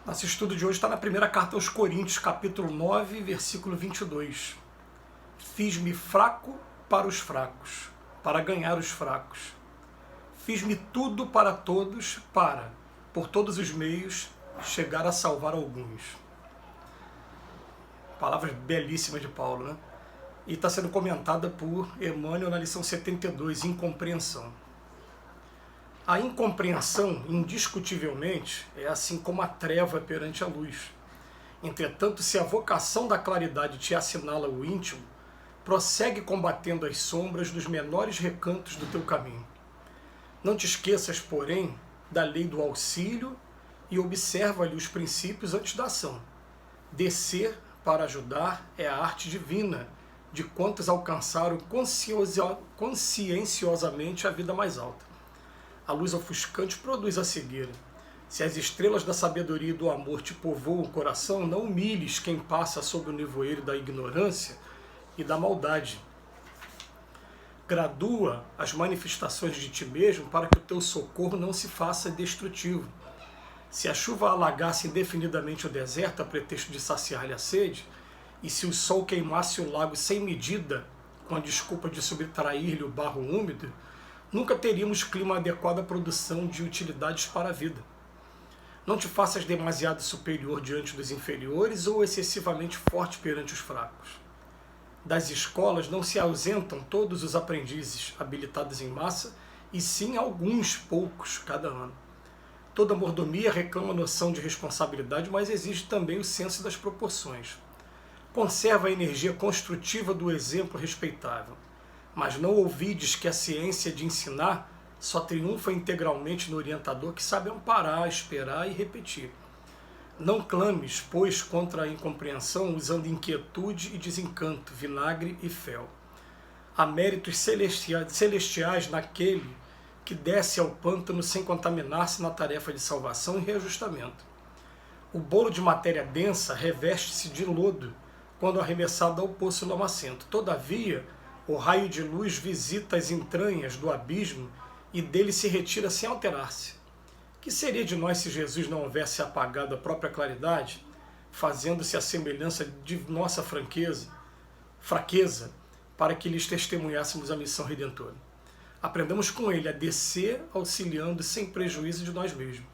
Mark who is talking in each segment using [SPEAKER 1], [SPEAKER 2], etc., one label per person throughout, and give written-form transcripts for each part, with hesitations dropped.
[SPEAKER 1] Nosso estudo de hoje está na primeira carta aos Coríntios, capítulo 9, versículo 22. Fiz-me fraco para os fracos, para ganhar os fracos. Fiz-me tudo para todos, por todos os meios, chegar a salvar alguns. Palavras belíssimas de Paulo, né? E está sendo comentada por Emmanuel na lição 72, incompreensão. A incompreensão, indiscutivelmente, é assim como a treva perante a luz. Entretanto, se a vocação da claridade te assinala o íntimo, prossegue combatendo as sombras dos menores recantos do teu caminho. Não te esqueças, porém, da lei do auxílio e observa-lhe os princípios antes da ação. Descer para ajudar é a arte divina de quantos alcançaram conscienciosamente a vida mais alta. A luz ofuscante produz a cegueira. Se as estrelas da sabedoria e do amor te povoam o coração, não humilhes quem passa sob o nevoeiro da ignorância e da maldade. Gradua as manifestações de ti mesmo para que o teu socorro não se faça destrutivo. Se a chuva alagasse indefinidamente o deserto a pretexto de saciar-lhe a sede, e se o sol queimasse o lago sem medida, com a desculpa de subtrair-lhe o barro úmido, nunca teríamos clima adequado à produção de utilidades para a vida. Não te faças demasiado superior diante dos inferiores ou excessivamente forte perante os fracos. Das escolas não se ausentam todos os aprendizes habilitados em massa, e sim alguns poucos cada ano. Toda mordomia reclama a noção de responsabilidade, mas exige também o senso das proporções. Conserva a energia construtiva do exemplo respeitável. Mas não ouvides que a ciência de ensinar só triunfa integralmente no orientador que sabe amparar, esperar e repetir. Não clames, pois, contra a incompreensão usando inquietude e desencanto, vinagre e fel. Há méritos celestiais naquele que desce ao pântano sem contaminar-se na tarefa de salvação e reajustamento. O bolo de matéria densa reveste-se de lodo quando arremessado ao poço lamacento. Todavia, o raio de luz visita as entranhas do abismo e dele se retira sem alterar-se. Que seria de nós se Jesus não houvesse apagado a própria claridade, fazendo-se a semelhança de nossa fraqueza, para que lhes testemunhássemos a missão redentora? Aprendamos com ele a descer, auxiliando sem prejuízo de nós mesmos.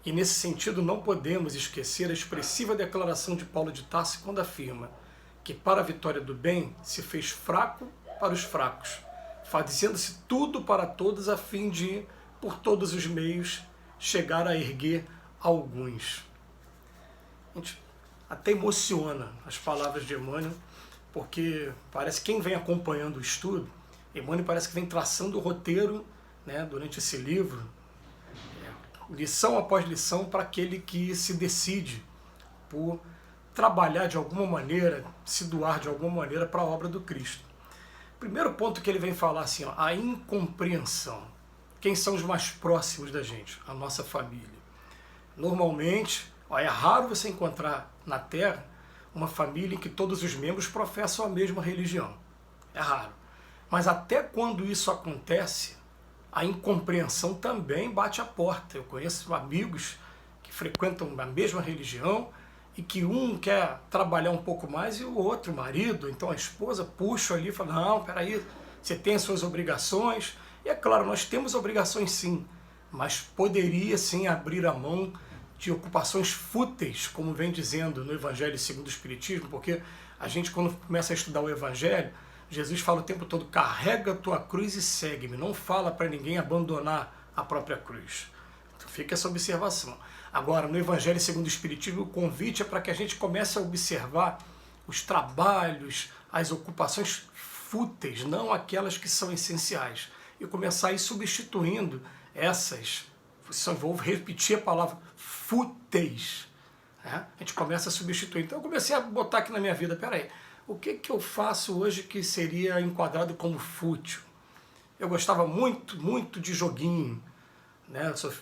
[SPEAKER 1] E nesse sentido não podemos esquecer a expressiva declaração de Paulo de Tarso quando afirma que para a vitória do bem se fez fraco para os fracos, fazendo-se tudo para todos a fim de, por todos os meios, chegar a erguer alguns. Gente, até emociona as palavras de Emmanuel, porque parece que quem vem acompanhando o estudo, Emmanuel parece que vem traçando o roteiro, né, durante esse livro, lição após lição, para aquele que se decide por trabalhar de alguma maneira, se doar de alguma maneira para a obra do Cristo. Primeiro ponto que ele vem falar assim, ó, a incompreensão. Quem são os mais próximos da gente? A nossa família. Normalmente, ó, é raro você encontrar na Terra uma família em que todos os membros professam a mesma religião. É raro. Mas até quando isso acontece, a incompreensão também bate a porta. Eu conheço amigos que frequentam a mesma religião e que um quer trabalhar um pouco mais e o outro, o marido, então a esposa, puxa ali e fala, não, peraí, você tem as suas obrigações. E é claro, nós temos obrigações sim, mas poderia sim abrir a mão de ocupações fúteis, como vem dizendo no Evangelho segundo o Espiritismo, porque a gente quando começa a estudar o Evangelho, Jesus fala o tempo todo, carrega a tua cruz e segue-me, não fala para ninguém abandonar a própria cruz. Então fica essa observação. Agora, no Evangelho segundo o Espiritismo, o convite é para que a gente comece a observar os trabalhos, as ocupações fúteis, não aquelas que são essenciais, e começar a ir substituindo essas, só vou repetir a palavra, fúteis. Né? A gente começa a substituir. Então eu comecei a botar aqui na minha vida, peraí, o que eu faço hoje que seria enquadrado como fútil? Eu gostava muito de joguinho, né? Eu sou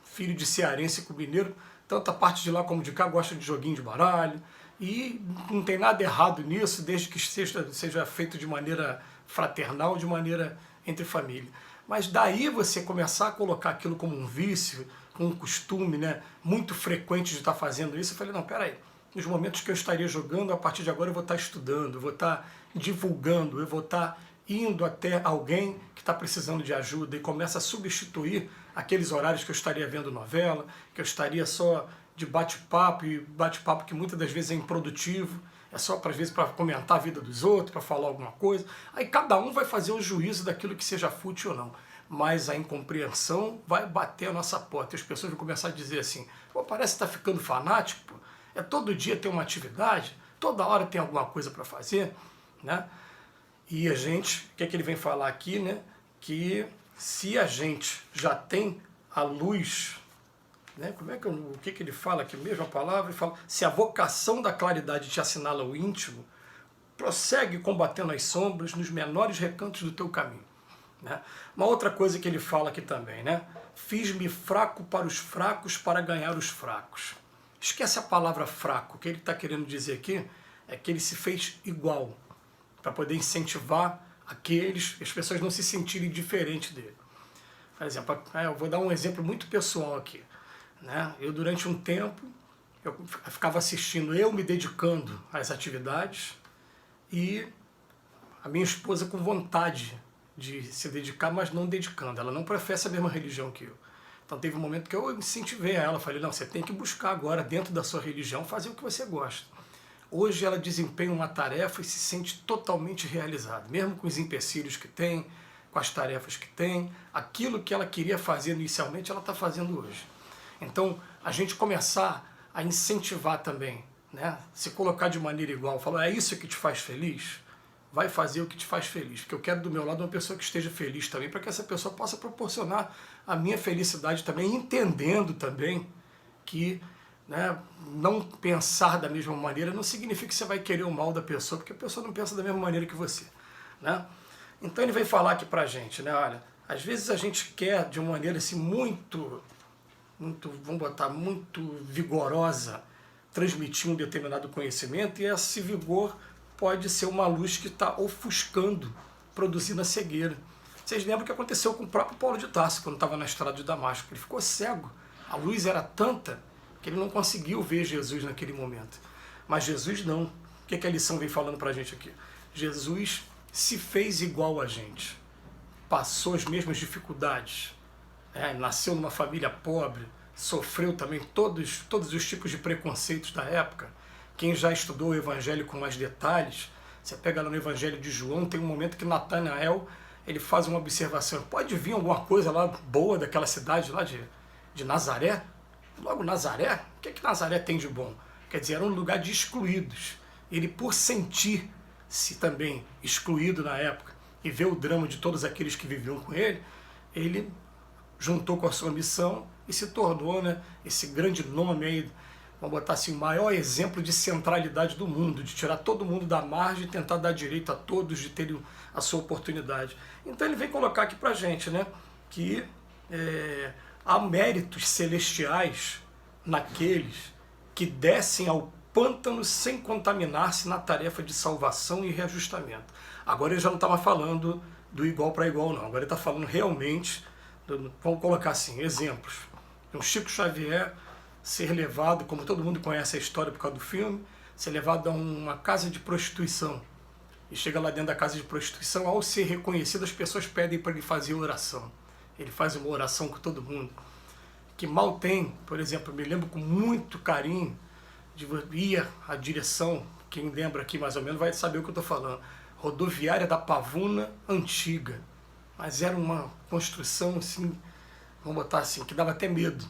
[SPEAKER 1] filho de cearense com mineiro, tanto a parte de lá como de cá gosta de joguinho de baralho, e não tem nada errado nisso, desde que seja feito de maneira fraternal, de maneira entre família. Mas daí você começar a colocar aquilo como um vício, com um costume, né, muito frequente de estar fazendo isso, eu falei, não, peraí, nos momentos que eu estaria jogando, a partir de agora eu vou estar estudando, eu vou estar divulgando, eu vou estar indo até alguém que está precisando de ajuda e começa a substituir aqueles horários que eu estaria vendo novela, que eu estaria só de bate-papo, e bate-papo que muitas das vezes é improdutivo, é só para às vezes para comentar a vida dos outros, para falar alguma coisa. Aí cada um vai fazer o juízo daquilo que seja fútil ou não. Mas a incompreensão vai bater a nossa porta. E as pessoas vão começar a dizer assim, pô, parece que está ficando fanático, pô. É todo dia tem uma atividade, toda hora tem alguma coisa para fazer, né? E a gente, o que é que ele vem falar aqui, né? Que se a gente já tem a luz, né? O que ele fala aqui mesmo, a palavra? Ele fala, se a vocação da claridade te assinala o íntimo, prossegue combatendo as sombras nos menores recantos do teu caminho. Né? Uma outra coisa que ele fala aqui também, né? Fiz-me fraco para os fracos para ganhar os fracos. Esquece a palavra fraco. O que ele está querendo dizer aqui é que ele se fez igual, para poder incentivar as pessoas não se sentirem diferentes dele. Por exemplo, eu vou dar um exemplo muito pessoal aqui. Né? Eu, durante um tempo, eu ficava assistindo, eu me dedicando às atividades e a minha esposa com vontade de se dedicar, mas não dedicando. Ela não professa a mesma religião que eu. Então teve um momento que eu incentivei ela, falei, não, você tem que buscar agora, dentro da sua religião, fazer o que você gosta. Hoje ela desempenha uma tarefa e se sente totalmente realizada, mesmo com os empecilhos que tem, com as tarefas que tem, aquilo que ela queria fazer inicialmente, ela está fazendo hoje. Então, a gente começar a incentivar também, né? Se colocar de maneira igual, falar, é isso que te faz feliz? Vai fazer o que te faz feliz, porque eu quero do meu lado uma pessoa que esteja feliz também, para que essa pessoa possa proporcionar a minha felicidade também, entendendo também que, né, não pensar da mesma maneira não significa que você vai querer o mal da pessoa, porque a pessoa não pensa da mesma maneira que você. Né? Então ele vem falar aqui pra gente, né, olha, às vezes a gente quer de uma maneira assim muito, vamos botar, muito vigorosa, transmitir um determinado conhecimento, e esse vigor pode ser uma luz que está ofuscando, produzindo a cegueira. Vocês lembram o que aconteceu com o próprio Paulo de Tarso, quando estava na estrada de Damasco? Ele ficou cego. A luz era tanta que ele não conseguiu ver Jesus naquele momento. Mas Jesus não. O que a lição vem falando para a gente aqui? Jesus se fez igual a gente. Passou as mesmas dificuldades. Nasceu numa família pobre, sofreu também todos os tipos de preconceitos da época. Quem já estudou o Evangelho com mais detalhes, você pega lá no Evangelho de João, tem um momento que Natanael, ele faz uma observação, pode vir alguma coisa lá boa daquela cidade lá de Nazaré? Logo Nazaré? O que Nazaré tem de bom? Quer dizer, era um lugar de excluídos. Ele, por sentir-se também excluído na época e ver o drama de todos aqueles que viviam com ele, ele juntou com a sua missão e se tornou, né, esse grande nome aí, vamos botar assim, o maior exemplo de centralidade do mundo, de tirar todo mundo da margem e tentar dar direito a todos de terem a sua oportunidade. Então ele vem colocar aqui pra gente, né, que há méritos celestiais naqueles que descem ao pântano sem contaminar-se na tarefa de salvação e reajustamento. Agora ele já não estava falando do igual para igual, não. Agora ele está falando realmente, vamos colocar assim, exemplos. Um Chico Xavier ser levado, como todo mundo conhece a história por causa do filme, ser levado a uma casa de prostituição. E chega lá dentro da casa de prostituição, ao ser reconhecido, as pessoas pedem para ele fazer oração. Ele faz uma oração com todo mundo. Que mal tem, por exemplo, eu me lembro com muito carinho, de ir à direção, quem lembra aqui mais ou menos vai saber o que eu estou falando, rodoviária da Pavuna antiga. Mas era uma construção assim, vamos botar assim, que dava até medo.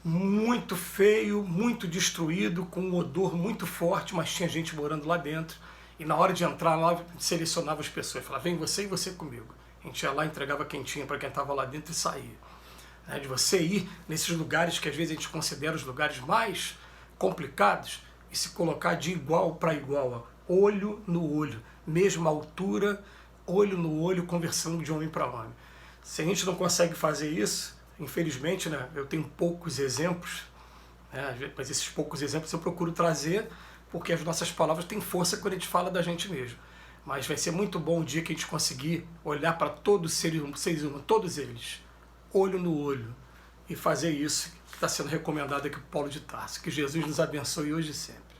[SPEAKER 1] Muito feio, muito destruído, com um odor muito forte, mas tinha gente morando lá dentro. E na hora de entrar lá, selecionava as pessoas, falava, vem você e você comigo. A gente ia lá, entregava quentinha para quem estava lá dentro e saía. De você ir nesses lugares que às vezes a gente considera os lugares mais complicados e se colocar de igual para igual, olho no olho, mesma altura, olho no olho, conversando de homem para homem. Se a gente não consegue fazer isso, infelizmente, né, eu tenho poucos exemplos, né, mas esses poucos exemplos eu procuro trazer porque as nossas palavras têm força quando a gente fala da gente mesmo. Mas vai ser muito bom o dia que a gente conseguir olhar para todos os seres humanos, todos eles, olho no olho, e fazer isso que está sendo recomendado aqui por Paulo de Tarso. Que Jesus nos abençoe hoje e sempre.